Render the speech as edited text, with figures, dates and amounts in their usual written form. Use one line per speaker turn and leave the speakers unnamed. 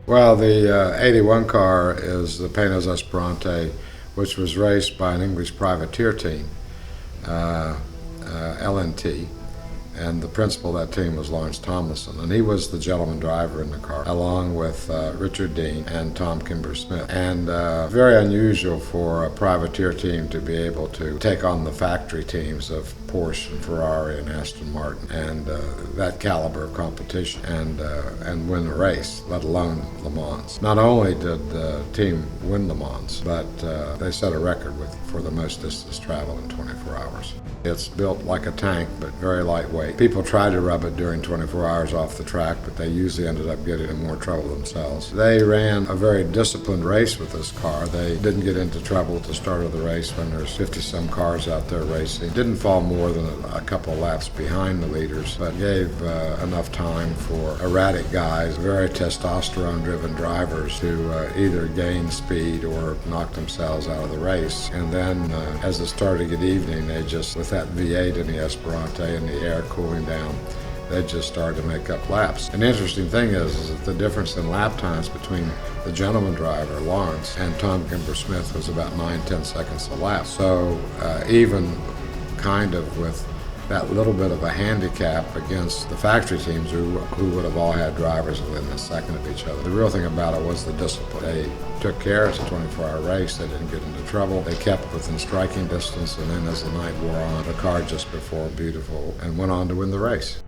Well, the 81 car is the Panoz Esperante, which was raced by an English privateer team, LNT, and the principal of that team was Lawrence Tomlinson, and he was the gentleman driver in the car, along with Richard Dean and Tom Kimber-Smith. And very unusual for a privateer team to be able to take on the factory teams of Porsche and Ferrari and Aston Martin and that caliber of competition and win a race, let alone Le Mans. Not only did the team win Le Mans, but they set a record for the most distance traveled in 24 hours. It's built like a tank, but very lightweight. People try to rub it during 24 hours off the track, but they usually ended up getting in more trouble themselves. They ran a very disciplined race with this car. They didn't get into trouble at the start of the race when there's 50-some cars out there racing. Didn't fall more than a couple of laps behind the leaders, but gave enough time for erratic guys, very testosterone-driven drivers to either gain speed or knock themselves out of the race. And then as it started to get evening, they just, with that V8 in the Esperante and the air cooling down, they just started to make up laps. And the interesting thing is that the difference in lap times between the gentleman driver, Lawrence, and Tom Kimber-Smith was about 9-10 seconds a lap. So even kind of with that little bit of a handicap against the factory teams who would have all had drivers within a second of each other. The real thing about it was the discipline. They took care. It's a 24-hour race. They didn't get into trouble. They kept within striking distance, and then as the night wore on, the car just performed beautiful and went on to win the race.